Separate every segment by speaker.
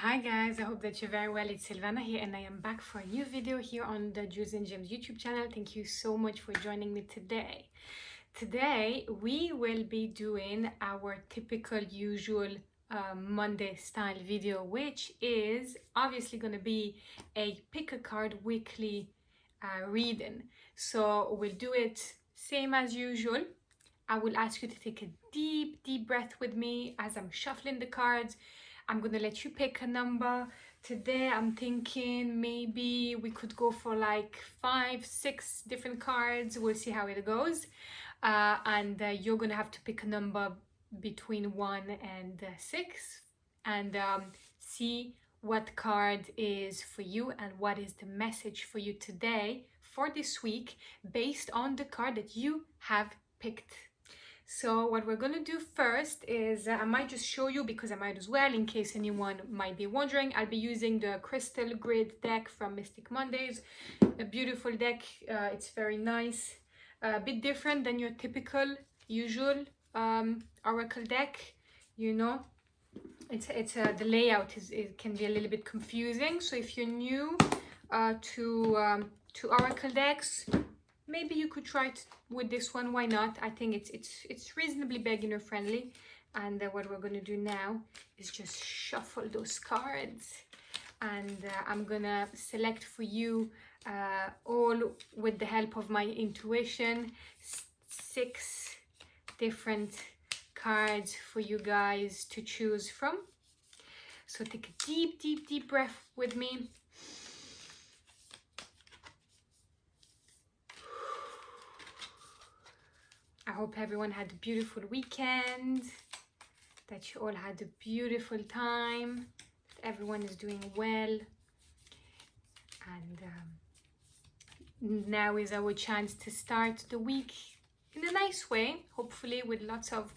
Speaker 1: Hi guys, I hope that you're very well. It's Sylvana here and I am back for a new video here on the Jewels and Gems YouTube channel. Thank you so much for joining me today. Today we will be doing our typical usual Monday style video, which is obviously going to be a pick a card weekly reading. So we'll do it same as usual. I will ask you to take a deep breath with me as I'm shuffling the cards. I'm gonna let you pick a number. Today I'm thinking maybe we could go for like 5-6 different cards. We'll see how it goes. And you're gonna have to pick a number between 1 and 6 and see what card is for you and what is the message for you today for this week based on the card that you have picked. So what we're going to do first is I might just show you because I might as well, in case anyone might be wondering. I'll be using the Crystal Grid deck from Mystic Mondays. A beautiful deck. It's very nice. A bit different than your typical, usual oracle deck. You know, the layout it can be a little bit confusing. So if you're new to oracle decks, maybe you could try it with this one. Why not? I think it's reasonably beginner friendly. And what we're going to do now is just shuffle those cards. And I'm going to select for you all with the help of my intuition 6 different cards for you guys to choose from. So take a deep breath with me. I hope everyone had a beautiful weekend, that you all had a beautiful time, that everyone is doing well. And now is our chance to start the week in a nice way, hopefully with lots of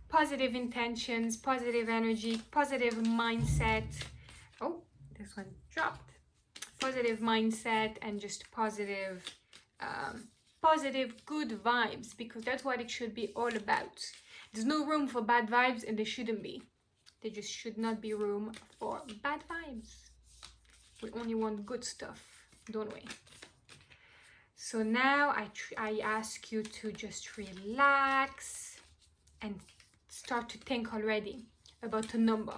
Speaker 1: positive intentions, positive energy, positive mindset. Oh, this one dropped. Positive mindset and just positive good vibes, because that's what it should be all about. There's no room for bad vibes, and there shouldn't be. There just should not be room for bad vibes. We only want good stuff, don't we? So now I ask you to just relax and start to think already about a number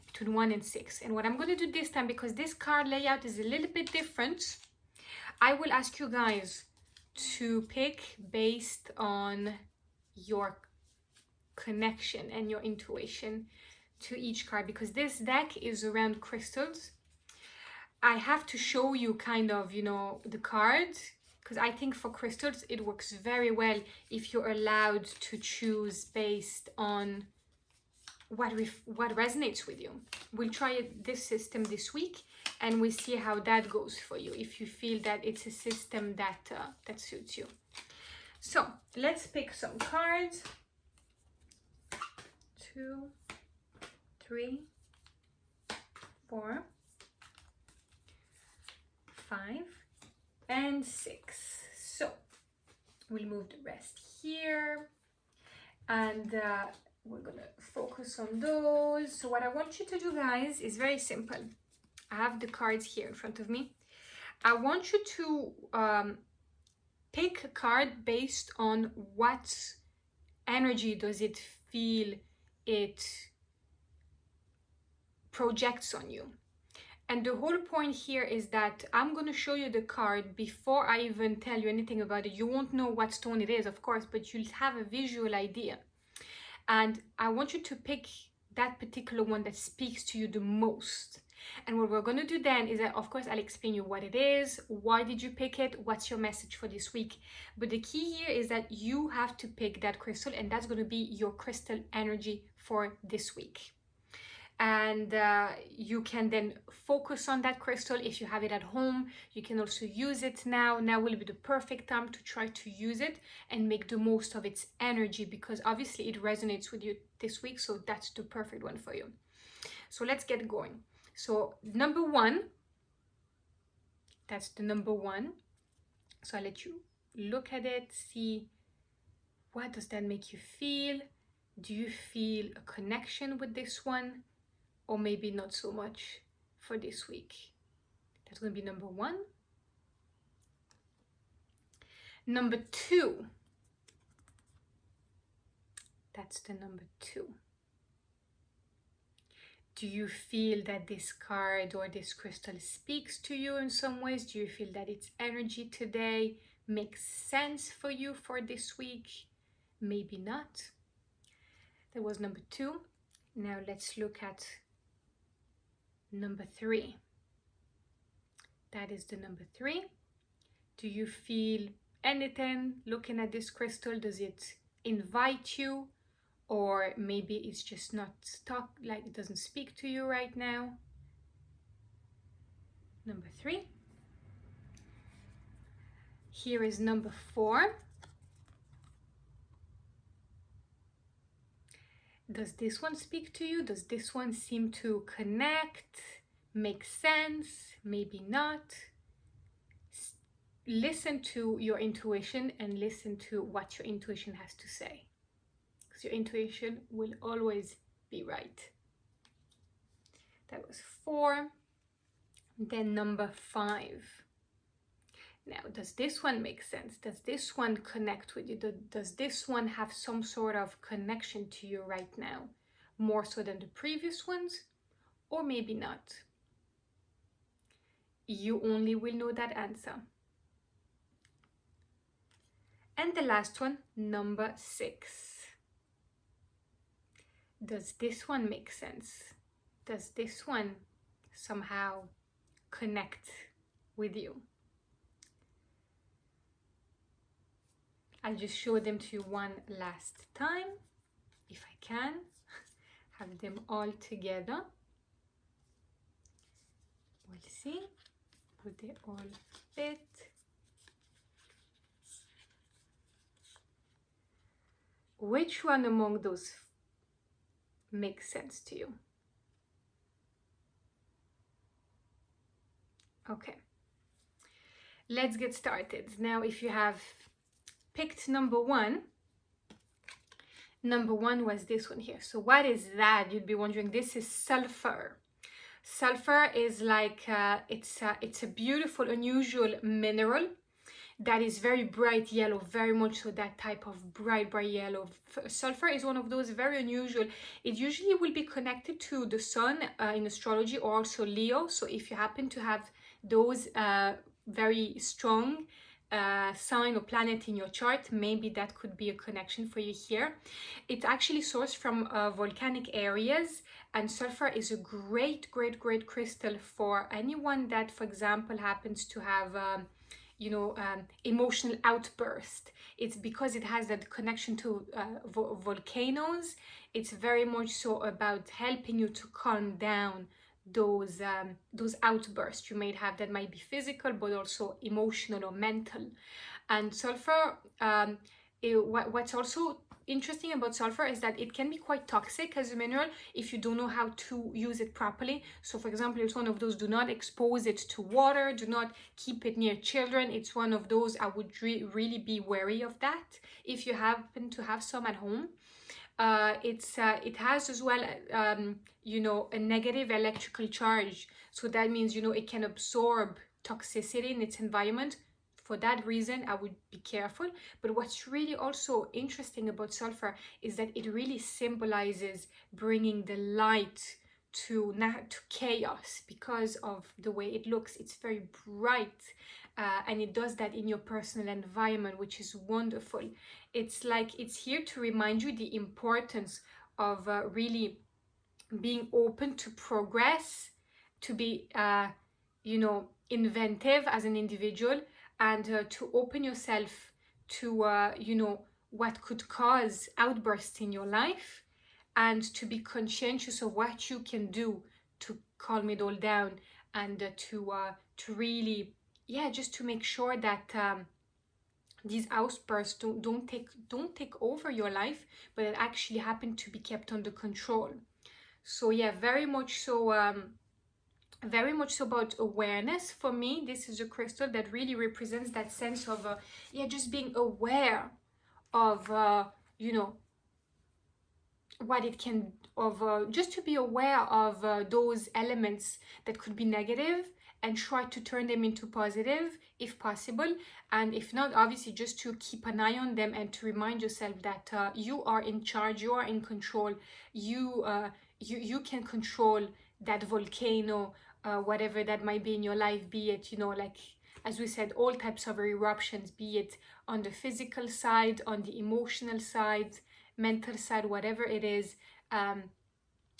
Speaker 1: between 1 and 6. And what I'm going to do this time, because this card layout is a little bit different, I will ask you guys to pick based on your connection and your intuition to each card, because this deck is around crystals. I have to show you kind of, you know, the cards, because I think for crystals it works very well if you're allowed to choose based on what resonates with you. We'll try this system this week and we see how that goes for you, if you feel that it's a system that suits you. So let's pick some cards. 2, 3, 4, 5, and 6. So we'll move the rest here, and we're gonna focus on those. So what I want you to do, guys, is very simple. I have the cards here in front of me. I want you to pick a card based on what energy does it feel it projects on you. And the whole point here is that I'm going to show you the card before I even tell you anything about it. You won't know what stone it is, of course, but you'll have a visual idea. And I want you to pick that particular one that speaks to you the most. And what we're going to do then is that, of course, I'll explain you what it is, why did you pick it, what's your message for this week. But the key here is that you have to pick that crystal, and that's going to be your crystal energy for this week. And you can then focus on that crystal. If you have it at home, you can also use it now. Now will be the perfect time to try to use it and make the most of its energy, because obviously it resonates with you this week. So that's the perfect one for you. So let's get going. So number 1, that's the number 1. So I'll let you look at it, see what does that make you feel. Do you feel a connection with this one? or maybe not so much for this week. That's going to be number 1. Number 2. That's the number 2. Do you feel that this card or this crystal speaks to you in some ways? Do you feel that its energy today makes sense for you for this week? Maybe not. That was number 2. Now let's look at number 3. That is the number 3. Do you feel anything looking at this crystal? Does it invite you? Or maybe it's just not stuck, like it doesn't speak to you right now. Number 3. Here is number 4. Does this one speak to you? Does this one seem to connect, make sense? Maybe not. Listen to your intuition and listen to what your intuition has to say. Your intuition will always be right. That was 4. Then number 5. Now, does this one make sense? Does this one connect with you? Does this one have some sort of connection to you right now? More so than the previous ones? Or maybe not? You only will know that answer. And the last one, number 6. Does this one make sense? Does this one somehow connect with you? I'll just show them to you one last time, if I can. Have them all together. We'll see. Would they all fit? Which one among those makes sense to you? Okay, let's get started. Now, if you have picked number 1, number 1 was this one here. So what is that? You'd be wondering. This is sulfur. Sulfur is like it's a beautiful, unusual mineral that is very bright yellow, very much so that type of bright yellow. Sulfur is one of those very unusual. It usually will be connected to the sun in astrology, or also Leo. So if you happen to have those very strong sign or planet in your chart, maybe that could be a connection for you here. It's actually sourced from volcanic areas, and sulfur is a great crystal for anyone that, for example, happens to have emotional outburst. It's because it has that connection to volcanoes. It's very much so about helping you to calm down those outbursts you may have, that might be physical but also emotional or mental. And sulfur, what's also interesting about sulfur is that it can be quite toxic as a mineral if you don't know how to use it properly. So for example, it's one of those, do not expose it to water, do not keep it near children. It's one of those, I would really be wary of that if you happen to have some at home. It has as well a negative electrical charge, so that means it can absorb toxicity in its environment. For that reason, I would be careful. But what's really also interesting about sulfur is that it really symbolizes bringing the light to chaos because of the way it looks. It's very bright, and it does that in your personal environment, which is wonderful. It's like it's here to remind you the importance of really being open to progress, to be inventive as an individual, and to open yourself to what could cause outbursts in your life, and to be conscientious of what you can do to calm it all down, and to really, just to make sure that these outbursts don't take over your life, but it actually happen to be kept under control. So very much so about awareness. For me, this is a crystal that really represents that sense of just being aware of what it can just to be aware of those elements that could be negative, and try to turn them into positive if possible. And if not, obviously just to keep an eye on them and to remind yourself that you are in charge, you are in control. You can control that volcano, whatever that might be in your life, be it, you know, like as we said, all types of eruptions, be it on the physical side, on the emotional side, mental side, whatever it is.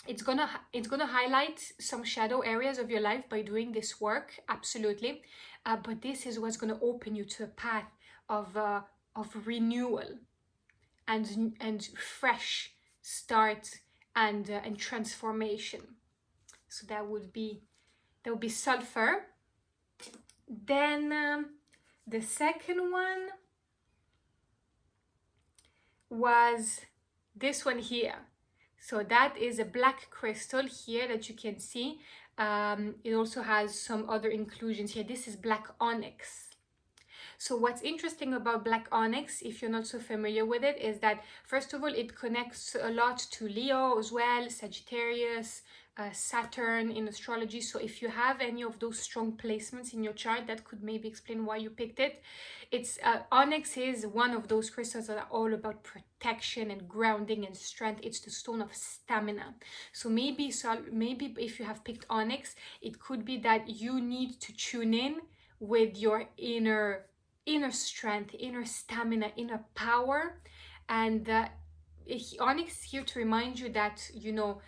Speaker 1: It's gonna highlight some shadow areas of your life by doing this work, absolutely. But this is what's gonna open you to a path of renewal and fresh start and transformation. So that would be sulfur. Then the second one was this one here. So that is a black crystal here that you can see. It also has some other inclusions here. This is black onyx. So what's interesting about black onyx, if you're not so familiar with it, is that first of all, it connects a lot to Leo as well, Sagittarius, Saturn in astrology. So if you have any of those strong placements in your chart, that could maybe explain why you picked it. It's onyx is one of those crystals that are all about protection and grounding and strength. It's the stone of stamina. So maybe if you have picked onyx, it could be that you need to tune in with your inner strength, inner stamina, inner power. And onyx is here to remind you that, you know,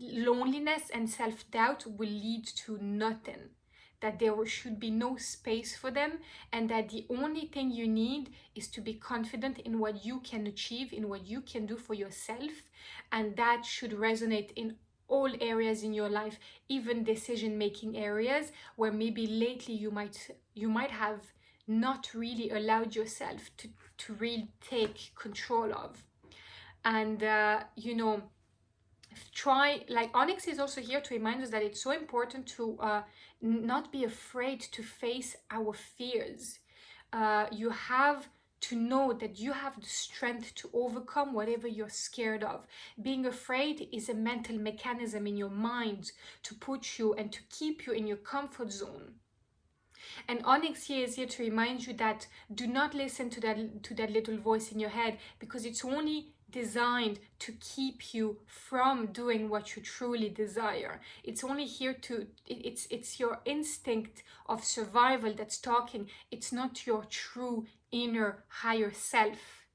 Speaker 1: loneliness and self-doubt will lead to nothing, that there should be no space for them, and that the only thing you need is to be confident in what you can achieve, in what you can do for yourself. And that should resonate in all areas in your life, even decision-making areas where maybe lately you might have not really allowed yourself to really take control of. And you know, try, like, onyx is also here to remind us that it's so important to not be afraid to face our fears. You have to know that you have the strength to overcome whatever you're scared of. Being afraid is a mental mechanism in your mind to put you and to keep you in your comfort zone. And onyx here is here to remind you that do not listen to that little voice in your head, because it's only designed to keep you from doing what you truly desire. It's only here to, it's your instinct of survival that's talking. It's not your true inner higher self.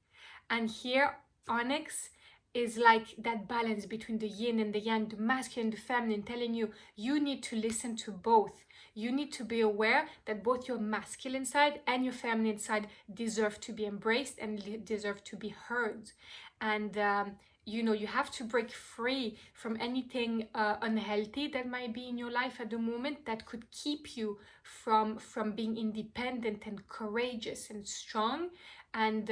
Speaker 1: And here onyx is like that balance between the yin and the yang, the masculine and the feminine, telling you you need to listen to both. You need to be aware that both your masculine side and your feminine side deserve to be embraced and deserve to be heard. And you know, you have to break free from anything unhealthy that might be in your life at the moment that could keep you from being independent and courageous and strong. And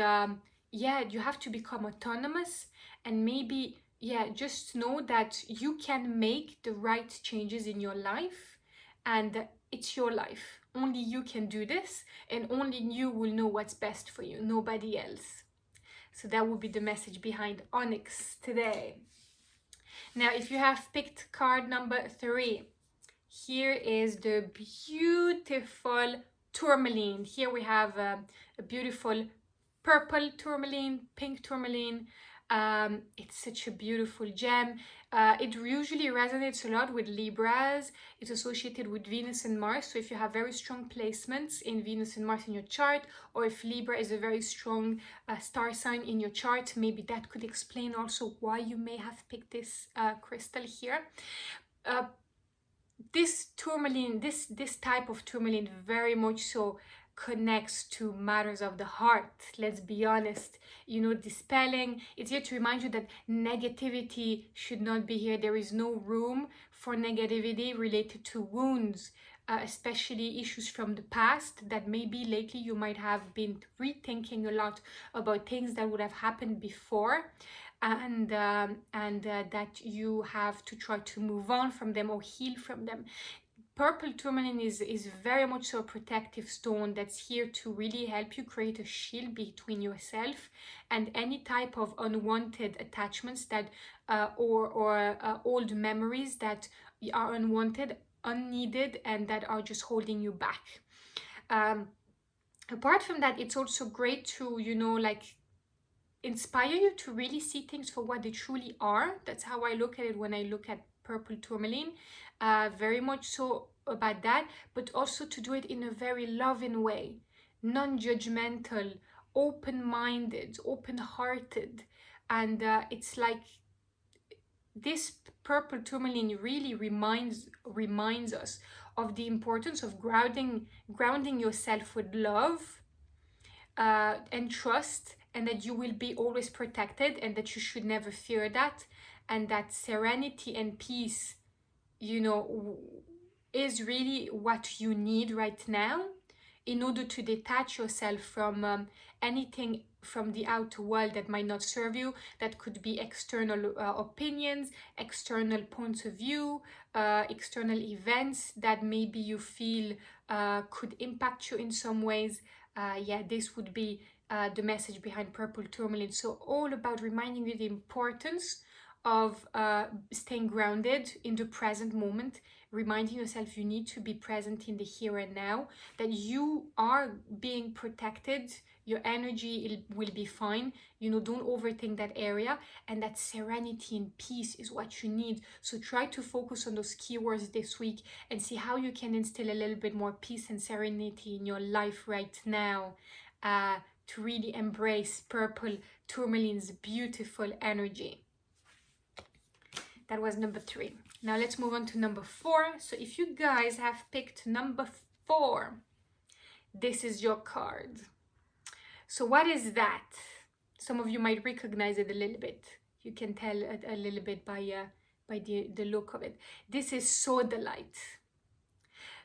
Speaker 1: yeah, you have to become autonomous. And maybe, yeah, just know that you can make the right changes in your life, and it's your life. Only you can do this, and only you will know what's best for you, nobody else. So that would be the message behind onyx today. Now, if you have picked card number 3, here is the beautiful tourmaline. Here we have a beautiful purple tourmaline, pink tourmaline. It's such a beautiful gem. It usually resonates a lot with Libras. It's associated with Venus and Mars. So if you have very strong placements in Venus and Mars in your chart, or if Libra is a very strong star sign in your chart, maybe that could explain also why you may have picked this crystal here. This tourmaline, this type of tourmaline very much so connects to matters of the heart. Let's be honest, you know, dispelling. It's here to remind you that negativity should not be here. There is no room for negativity related to wounds, especially issues from the past that maybe lately you might have been rethinking a lot about things that would have happened before, and that you have to try to move on from them or heal from them. purple tourmaline is very much so a protective stone that's here to really help you create a shield between yourself and any type of unwanted attachments that or old memories that are unwanted, unneeded, and that are just holding you back. Apart from that, it's also great to, you know, like inspire you to really see things for what they truly are. That's how I look at it when I look at purple tourmaline. Very much so about that, but also to do it in a very loving way, non-judgmental, open-minded, open-hearted. And it's like this purple tourmaline really reminds us of the importance of grounding yourself with love and trust, and that you will be always protected, and that you should never fear that, and that serenity and peace, you know, is really what you need right now in order to detach yourself from anything from the outer world that might not serve you. That could be external opinions, external points of view, external events that maybe you feel could impact you in some ways. Yeah, this would be the message behind purple tourmaline. So all about reminding you the importance of staying grounded in the present moment, reminding yourself you need to be present in the here and now, that you are being protected, your energy will be fine, you know, don't overthink that area, and that serenity and peace is what you need. So try to focus on those keywords this week and see how you can instill a little bit more peace and serenity in your life right now, to really embrace purple tourmaline's beautiful energy. That was number 3. Now let's move on to number 4. So if you guys have picked number 4, this is your card. So what is that? Some of you might recognize it a little bit. You can tell a little bit by the look of it. This is sodalite.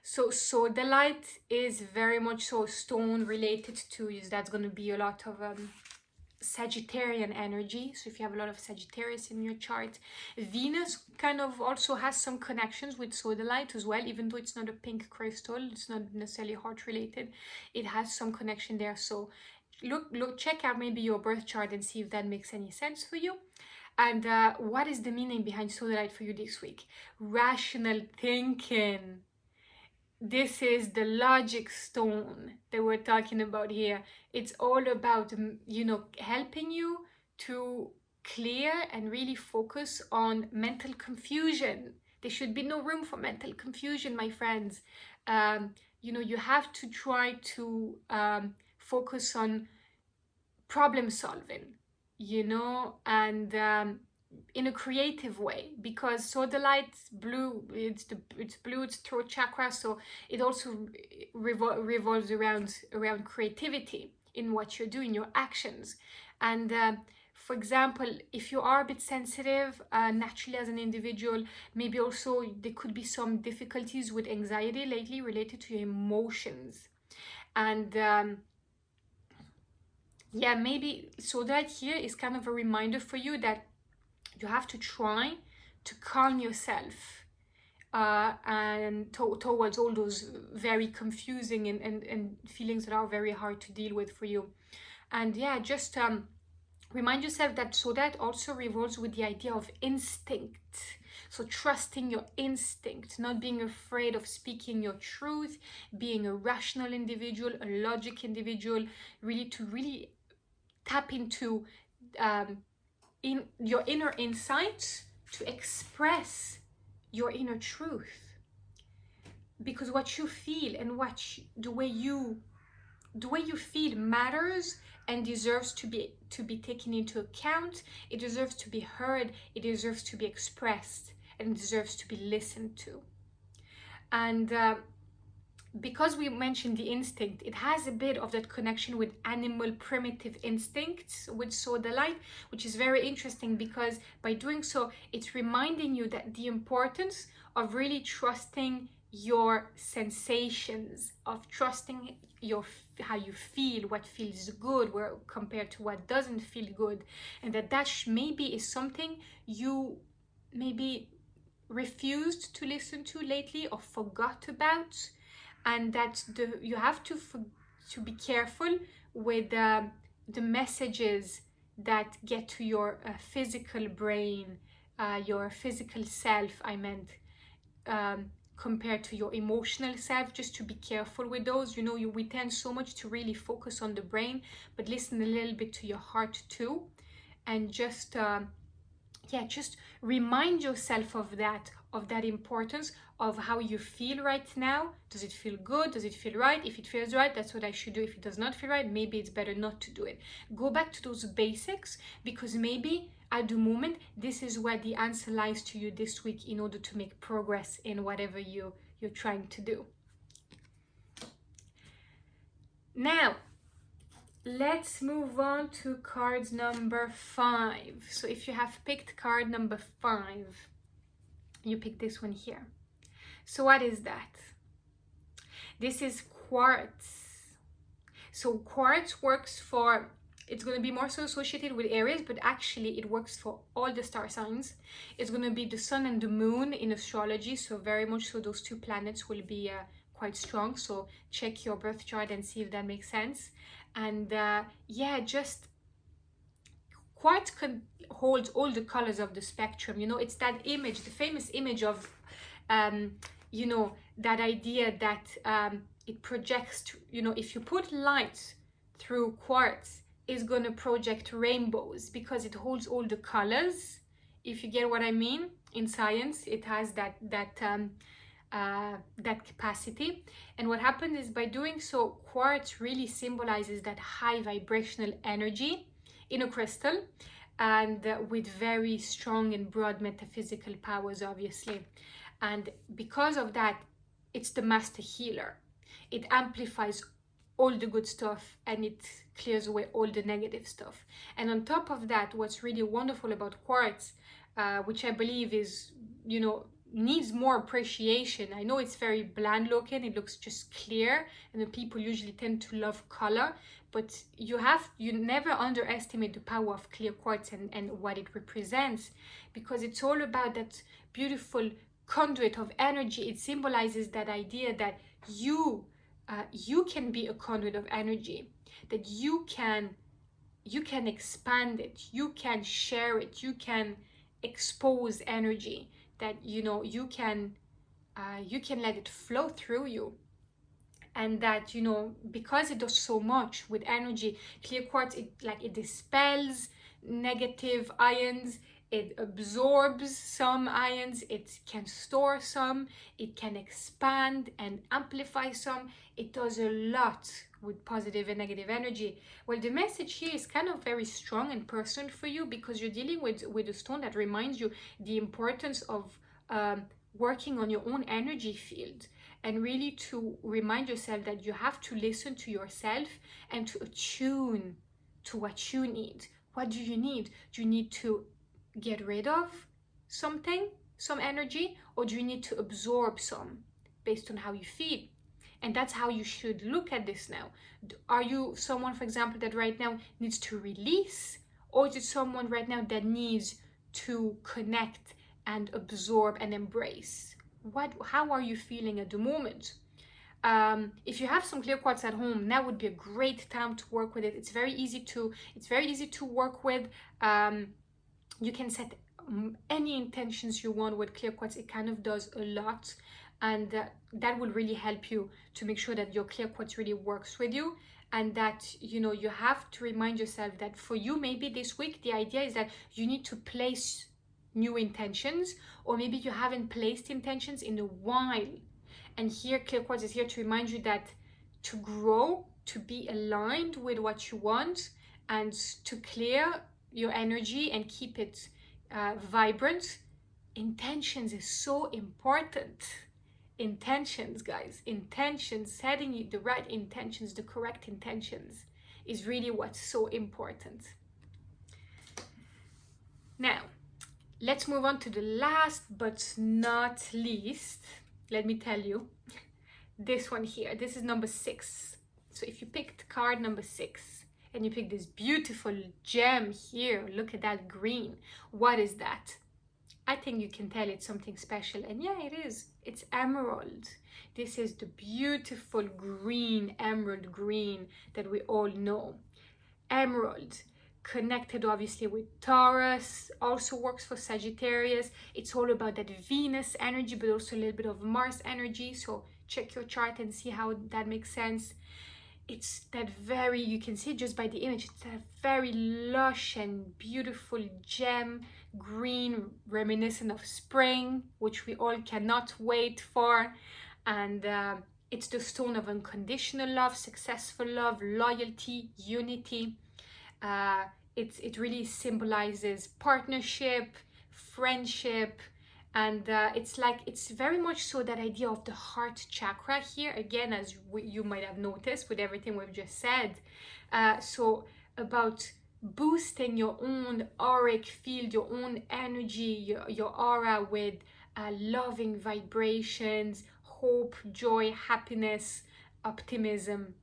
Speaker 1: So sodalite is very much so stone related to, that's going to be a lot of Sagittarian energy. So if you have a lot of Sagittarius in your chart, Venus kind of also has some connections with sodalite as well, even though it's not a pink crystal, it's not necessarily heart related, it has some connection there. So look, check out maybe your birth chart and see if that makes any sense for you. And what is the meaning behind sodalite for you this week? Rational thinking. This is the logic stone that we're talking about here. It's all about, you know, helping you to clear and really focus on mental confusion. There should be no room for mental confusion, my friends. You know, you have to try to focus on problem solving, you know, and in a creative way, because sodalite's blue, it's blue, it's throat chakra, so it also revolves around creativity in what you're doing, your actions. And for example, if you are a bit sensitive naturally as an individual, maybe also there could be some difficulties with anxiety lately related to your emotions. And yeah, maybe sodalite here is kind of a reminder for you that you have to try to calm yourself and towards all those very confusing and feelings that are very hard to deal with for you. And yeah, just remind yourself that sodalite also revolves with the idea of instinct. So trusting your instinct, not being afraid of speaking your truth, being a rational individual, a logic individual, really tap into in your inner insights to express your inner truth, because what you feel and the way you feel matters and deserves to be taken into account. It deserves to be heard, it deserves to be expressed, and it deserves to be listened to. And because we mentioned the instinct, it has a bit of that connection with animal primitive instincts with sodalite, which is very interesting, because by doing so, it's reminding you that the importance of really trusting your sensations, of trusting how you feel, what feels good compared to what doesn't feel good, and that maybe is something you maybe refused to listen to lately or forgot about, and that you have to be careful with the messages that get to your physical brain, your physical self, I meant, compared to your emotional self. Just to be careful with those. You know, we tend so much to really focus on the brain, but listen a little bit to your heart too, and just yeah, just remind yourself of that importance of how you feel right now. Does it feel good? Does it feel right? If it feels right, that's what I should do. If it does not feel right, maybe it's better not to do it. Go back to those basics, because maybe at the moment this is where the answer lies to you this week in order to make progress in whatever you're trying to do. Now let's move on to card number 5. So if you have picked card number 5, you pick this one here. So what is that? This is quartz. So quartz works for, it's going to be more so associated with Aries, but actually it works for all the star signs. It's going to be the sun and the moon in astrology, so very much so those two planets will be quite strong. So check your birth chart and see if that makes sense. And yeah, just quartz holds all the colors of the spectrum. You know, it's that image, the famous image of you know, that idea that it projects, you know, if you put light through quartz, it's going to project rainbows because it holds all the colors. If you get what I mean, in science it has that capacity. And what happens is, by doing so, quartz really symbolizes that high vibrational energy in a crystal, and with very strong and broad metaphysical powers, obviously. And because of that, it's the master healer. It amplifies all the good stuff and it clears away all the negative stuff. And on top of that, what's really wonderful about quartz, which I believe is, you know, needs more appreciation. I know it's very bland looking, it looks just clear, and the people usually tend to love color, but you never underestimate the power of clear quartz and what it represents, because it's all about that beautiful conduit of energy. It symbolizes that idea that you can be a conduit of energy, that you can expand it, you can share it, you can expose energy, that, you know, you can let it flow through you. And that, you know, because it does so much with energy, clear quartz, it dispels negative ions, it absorbs some ions, it can store some, it can expand and amplify some. It does a lot with positive and negative energy. Well, the message here is kind of very strong and personal for you, because you're dealing with a stone that reminds you the importance of working on your own energy field, and really to remind yourself that you have to listen to yourself and to attune to what you need. What do you need? Do you need to get rid of some energy, or do you need to absorb some based on how you feel? And that's how you should look at this now. Are you someone, for example, that right now needs to release, or is it someone right now that needs to connect and absorb and embrace? How are you feeling at the moment? If you have some clear quartz at home, now would be a great time to work with it. It's very easy to work with. You can set any intentions you want with clear quartz. It kind of does a lot, and that will really help you to make sure that your clear quartz really works with you. And that, you know, you have to remind yourself that for you, maybe this week, the idea is that you need to place new intentions, or maybe you haven't placed intentions in a while. And here, clear quartz is here to remind you that to grow, to be aligned with what you want, and to clear your energy and keep it vibrant, intentions is so important. Intentions, guys, intentions, setting the right intentions, the correct intentions, is really what's so important. Now, let's move on to the last but not least. Let me tell you, this one here, this is number 6. So if you picked card number 6 and you pick this beautiful gem here, look at that green. What is that? I think you can tell it's something special. And yeah, it is. It's emerald. This is the beautiful green, emerald green that we all know. Emerald, connected obviously with Taurus, also works for Sagittarius. It's all about that Venus energy, but also a little bit of Mars energy. So check your chart and see how that makes sense. It's that very, you can see just by the image, it's a very lush and beautiful gem green, reminiscent of spring, which we all cannot wait for. And it's the stone of unconditional love, successful love, loyalty, unity. It really symbolizes partnership, friendship, and it's very much so that idea of the heart chakra here, again, as you might have noticed with everything we've just said. So about boosting your own auric field, your own energy, your aura with loving vibrations, hope, joy, happiness, optimism.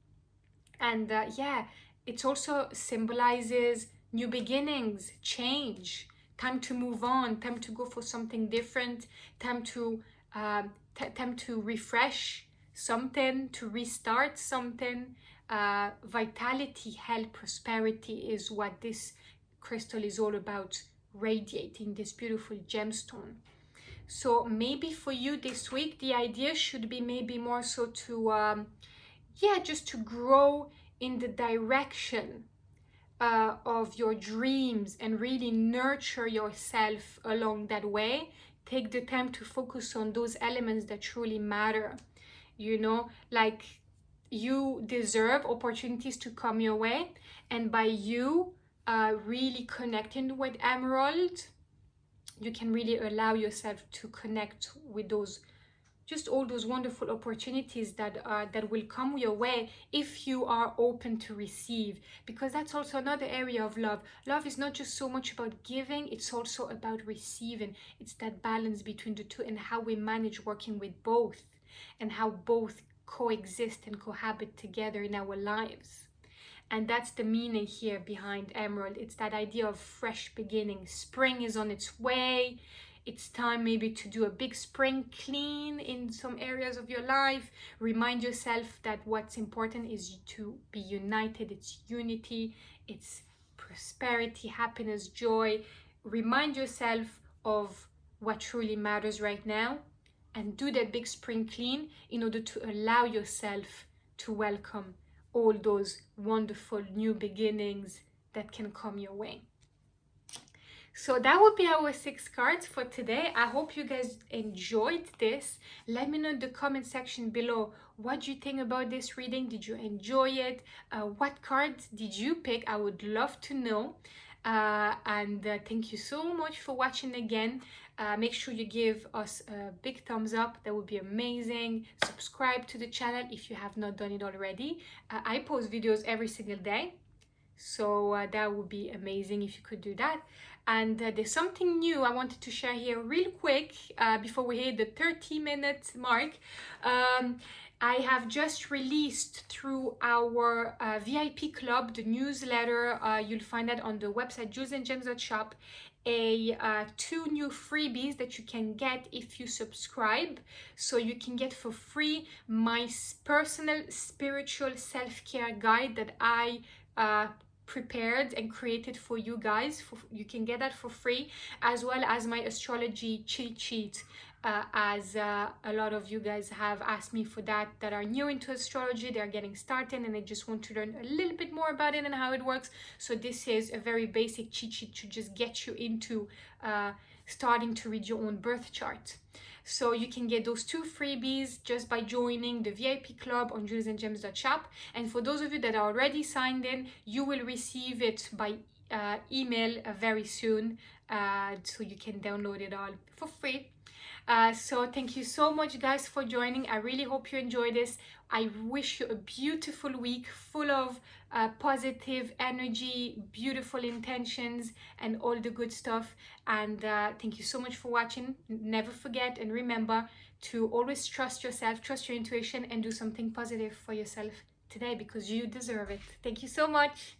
Speaker 1: And yeah, it also symbolizes new beginnings, change, time to move on, time to go for something different, time to refresh something, to restart something. Vitality, health, prosperity is what this crystal is all about, radiating this beautiful gemstone. So maybe for you this week, the idea should be maybe more so to just to grow in the direction of your dreams and really nurture yourself along that way. Take the time to focus on those elements that truly matter. You know, like, you deserve opportunities to come your way, and by you really connecting with emerald, you can really allow yourself to connect with those, just all those wonderful opportunities that will come your way if you are open to receive. Because that's also another area of love. Love is not just so much about giving, it's also about receiving. It's that balance between the two, and how we manage working with both, and how both coexist and cohabit together in our lives. And that's the meaning here behind emerald. It's that idea of fresh beginning. Spring is on its way. It's time maybe to do a big spring clean in some areas of your life. Remind yourself that what's important is to be united. It's unity, it's prosperity, happiness, joy. Remind yourself of what truly matters right now, and do that big spring clean in order to allow yourself to welcome all those wonderful new beginnings that can come your way. So that would be our 6 cards for today. I hope you guys enjoyed this. Let me know in the comment section below, what do you think about this reading? Did you enjoy it? What cards did you pick? I would love to know. And thank you so much for watching again. Make sure you give us a big thumbs up. That would be amazing. Subscribe to the channel if you have not done it already. I post videos every single day, so that would be amazing if you could do that. And there's something new I wanted to share here real quick before we hit the 30-minute mark. I have just released through our VIP club, the newsletter, you'll find that on the website jewelsandgems.shop, 2 new freebies that you can get if you subscribe. So you can get for free my personal spiritual self-care guide that I prepared and created for you guys. You can get that for free, as well as my astrology cheat sheet, as a lot of you guys have asked me for that are new into astrology. They're getting started and they just want to learn a little bit more about it and how it works. So this is a very basic cheat sheet to just get you into starting to read your own birth chart. So you can get those 2 freebies just by joining the VIP club on jewelsandgems.shop. And for those of you that are already signed in, you will receive it by email very soon, so you can download it all for free. So thank you so much, guys, for joining. I really hope you enjoyed this. I wish you a beautiful week full of positive energy, beautiful intentions, and all the good stuff. And thank you so much for watching. Never forget and remember to always trust yourself, trust your intuition, and do something positive for yourself today, because you deserve it. Thank you so much.